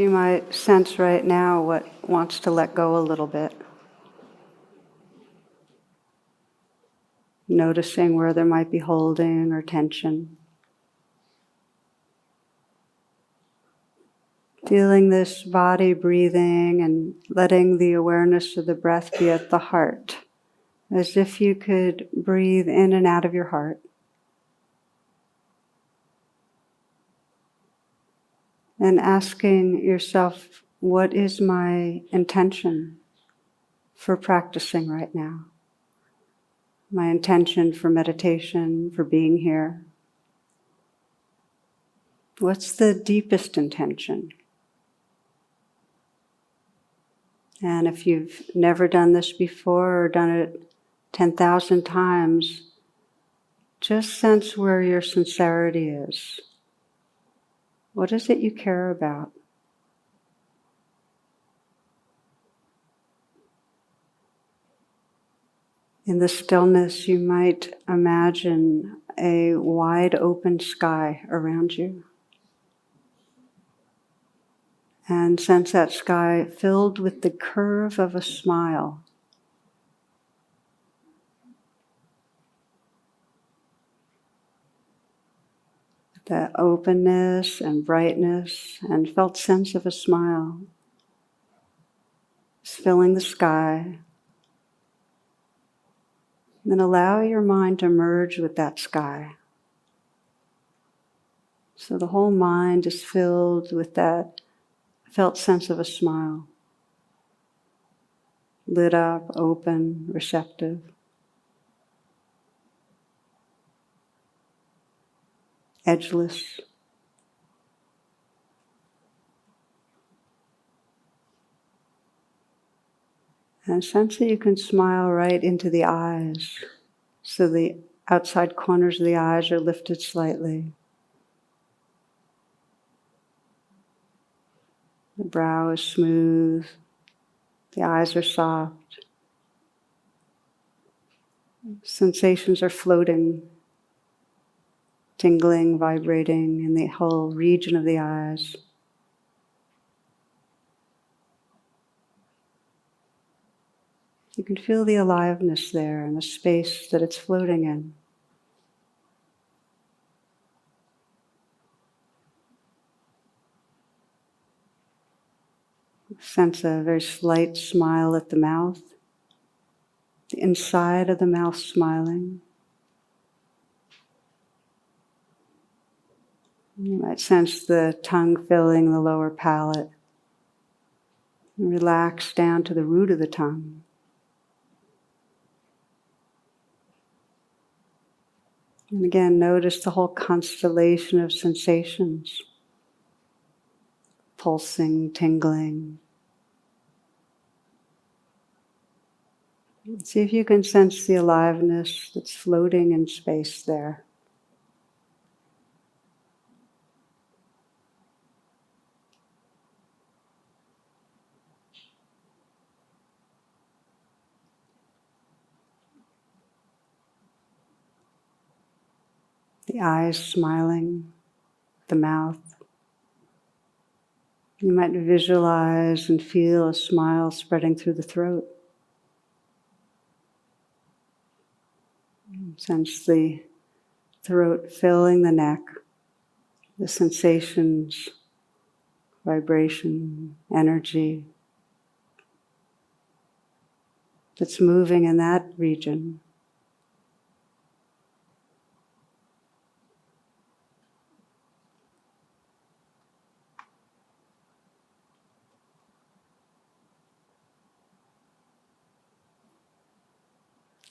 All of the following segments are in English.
You might sense right now what wants to let go a little bit. Noticing where there might be holding or tension. Feeling this body breathing and letting the awareness of the breath be at the heart, as if you could breathe in and out of your heart. And asking yourself, what is my intention for practicing right now? My intention for meditation, for being here. What's the deepest intention? And if you've never done this before or done it 10,000 times, just sense where your sincerity is. What is it you care about? In the stillness, you might imagine a wide open sky around you. And sense that sky filled with the curve of a smile. The openness and brightness and felt sense of a smile is filling the sky. Then allow your mind to merge with that sky. So the whole mind is filled with that felt sense of a smile. Lit up, open, receptive. Edgeless. And sense that you can smile right into the eyes. So the outside corners of the eyes are lifted slightly. The brow is smooth. The eyes are soft. Sensations are floating, tingling, vibrating in the whole region of the eyes. You can feel the aliveness there and the space that it's floating in. Sense a very slight smile at the mouth, the inside of the mouth smiling. You might sense the tongue filling the lower palate. And relax down to the root of the tongue. And again, notice the whole constellation of sensations. Pulsing, tingling. See if you can sense the aliveness that's floating in space there. The eyes smiling, the mouth. You might visualize and feel a smile spreading through the throat. Sense the throat filling the neck, the sensations, vibration, energy that's moving in that region.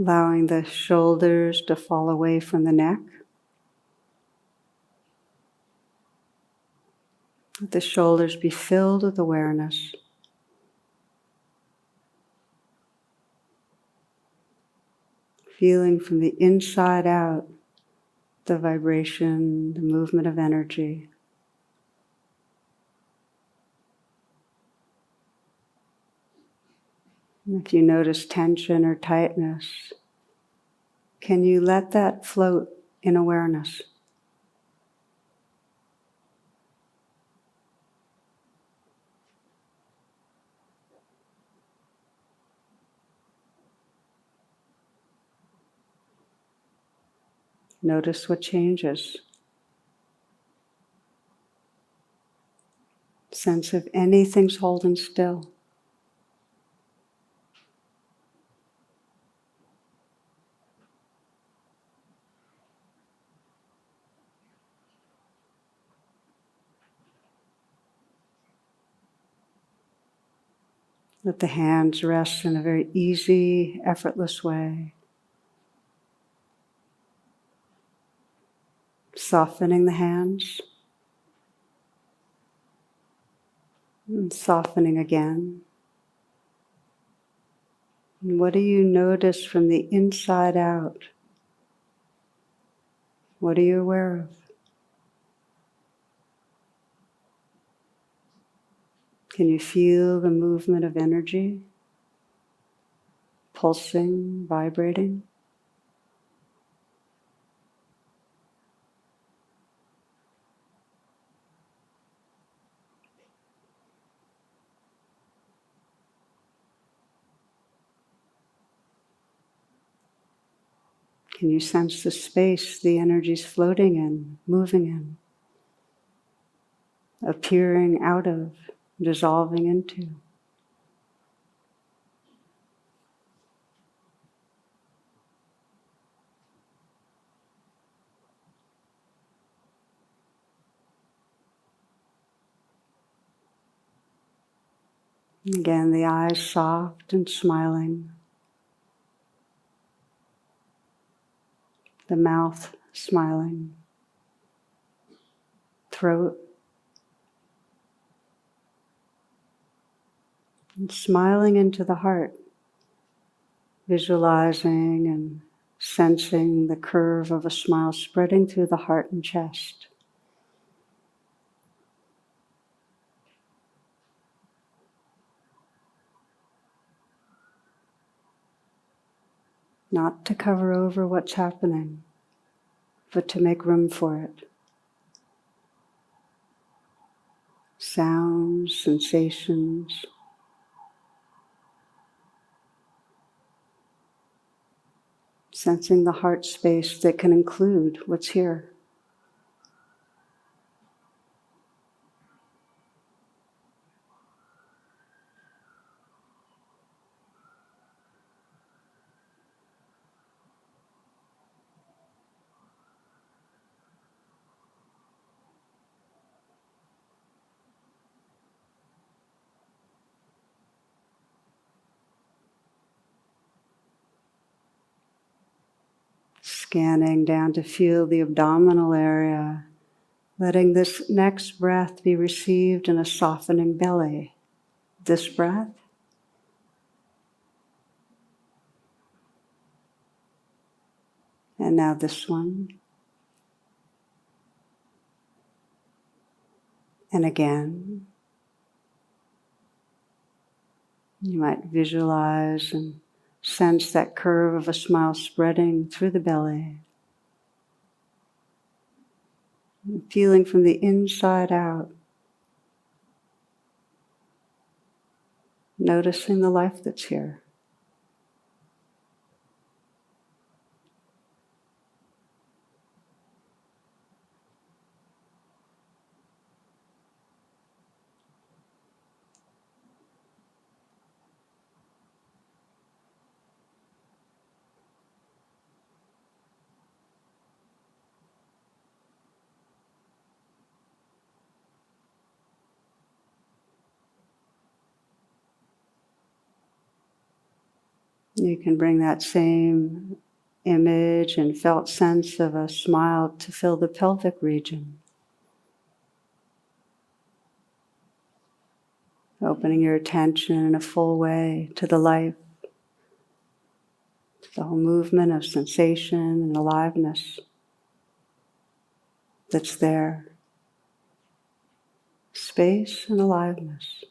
Allowing the shoulders to fall away from the neck. Let the shoulders be filled with awareness. Feeling from the inside out the vibration, the movement of energy. And if you notice tension or tightness, can you let that float in awareness? Notice what changes. Sense if anything's holding still. Let the hands rest in a very easy, effortless way. Softening the hands. And softening again. And what do you notice from the inside out? What are you aware of? Can you feel the movement of energy? Pulsing, vibrating? Can you sense the space the energy's floating in, moving in, appearing out of, dissolving into? Again, the eyes soft and smiling, the mouth smiling, throat, and smiling into the heart, visualizing and sensing the curve of a smile spreading through the heart and chest. Not to cover over what's happening, but to make room for it. Sounds, sensations, sensing the heart space that can include what's here. Scanning down to feel the abdominal area, letting this next breath be received in a softening belly. This breath. And now this one. And again. You might visualize and sense that curve of a smile spreading through the belly. Feeling from the inside out. Noticing the life that's here. You can bring that same image and felt sense of a smile to fill the pelvic region. Opening your attention in a full way to the life, to the whole movement of sensation and aliveness that's there. Space and aliveness.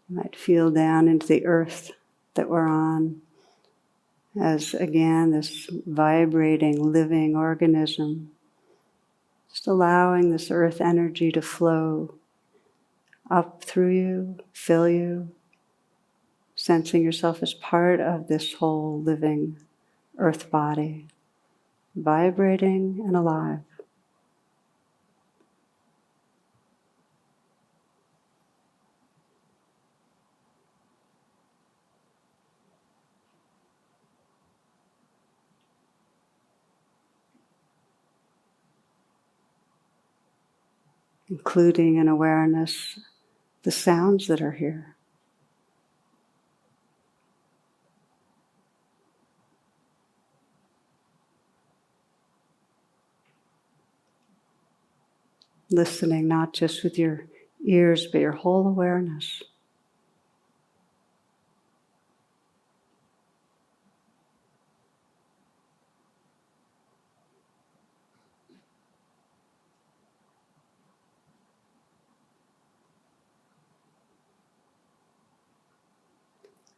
You might feel down into the earth that we're on, as again this vibrating, living organism, just allowing this earth energy to flow up through you, fill you, sensing yourself as part of this whole living earth body, vibrating and alive. Including in awareness the sounds that are here. Listening not just with your ears, but your whole awareness.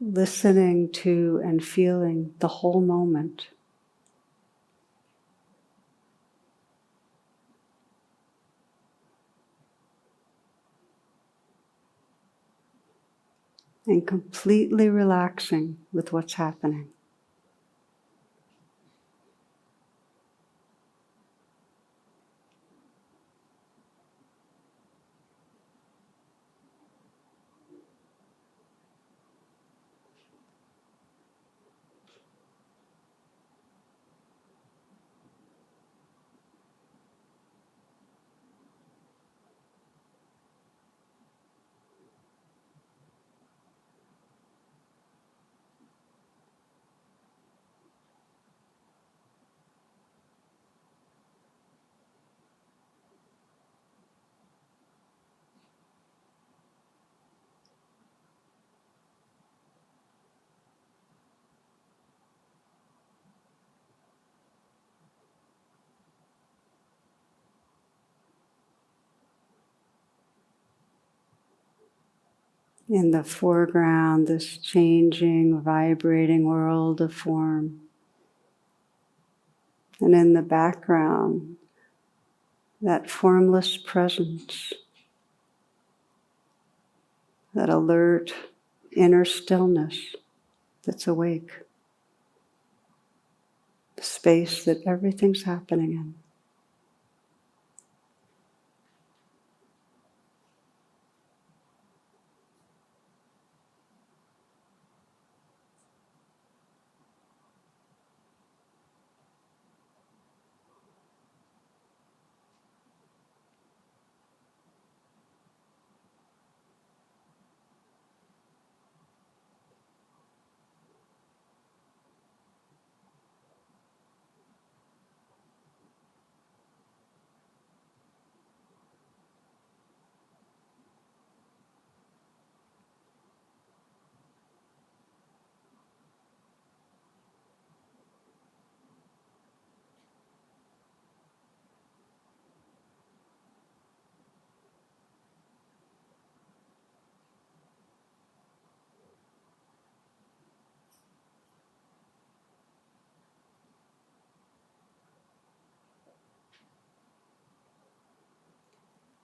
Listening to and feeling the whole moment. And completely relaxing with what's happening. In the foreground, this changing, vibrating world of form. And in the background, that formless presence, that alert inner stillness that's awake, the space that everything's happening in.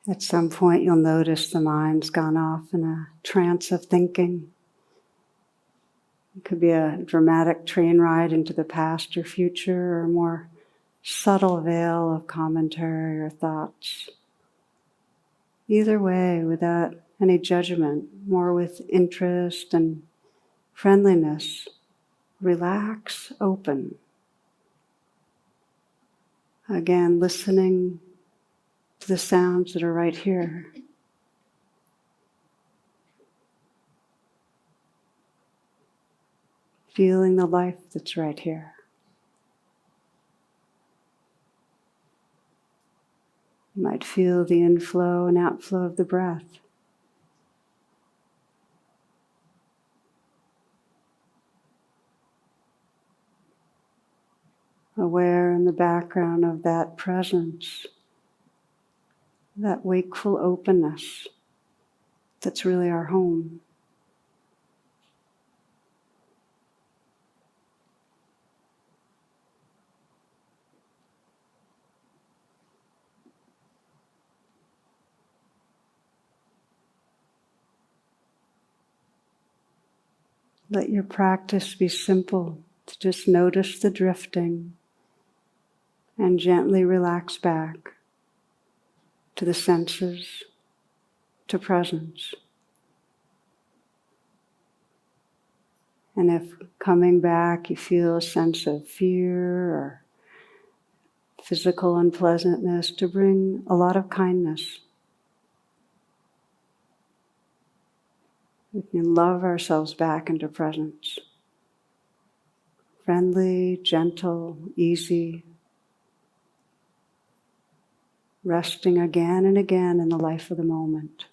At some point, you'll notice the mind's gone off in a trance of thinking. It could be a dramatic train ride into the past or future, or a more subtle veil of commentary or thoughts. Either way, without any judgment, more with interest and friendliness. Relax, open. Again, listening to the sounds that are right here. Feeling the life that's right here. You might feel the inflow and outflow of the breath. Aware in the background of that presence, that wakeful openness that's really our home. Let your practice be simple, to just notice the drifting and gently relax back to the senses, to presence. And if coming back you feel a sense of fear or physical unpleasantness, to bring a lot of kindness. We can love ourselves back into presence. Friendly, gentle, easy. Resting again and again in the life of the moment.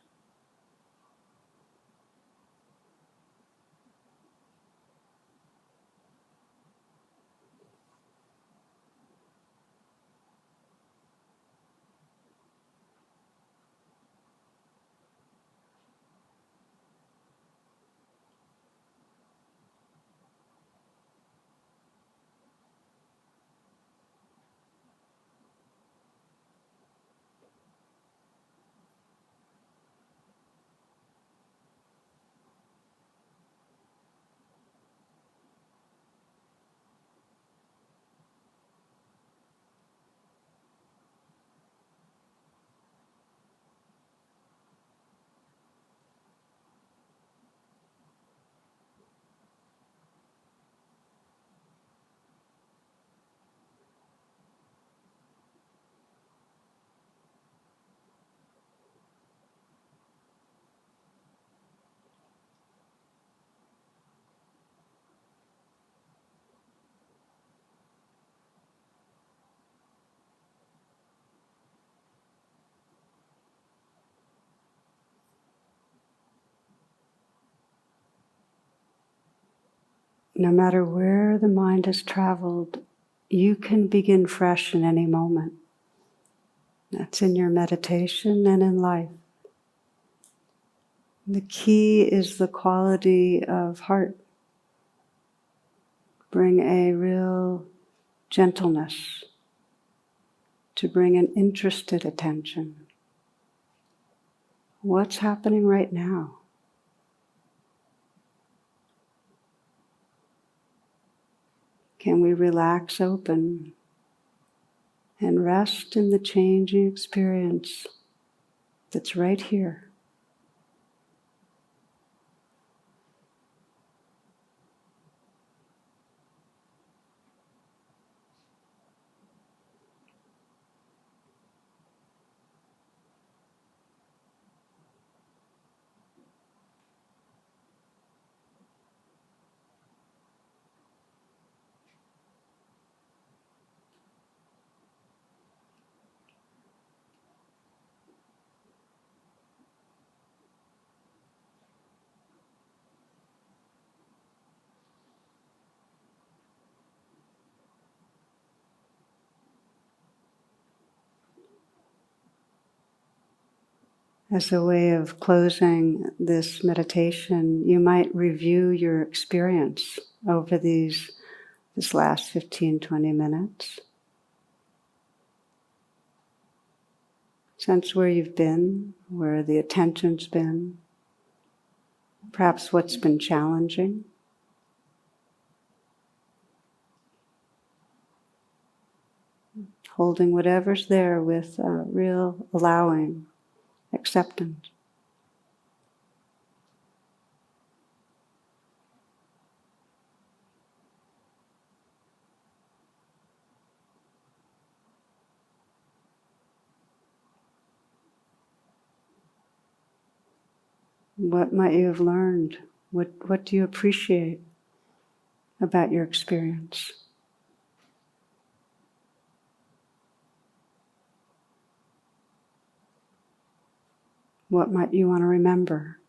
No matter where the mind has traveled, you can begin fresh in any moment. That's in your meditation and in life. The key is the quality of heart. Bring a real gentleness, to bring an interested attention. What's happening right now? Can we relax open and rest in the changing experience that's right here? As a way of closing this meditation, you might review your experience over this last 15-20 minutes. Sense where you've been, where the attention's been, perhaps what's been challenging. Holding whatever's there with real allowing, acceptance. What might you have learned? What do you appreciate about your experience? What might you want to remember?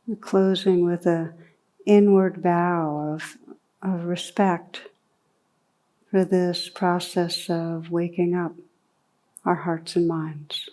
We're closing with an inward bow of respect for this process of waking up our hearts and minds.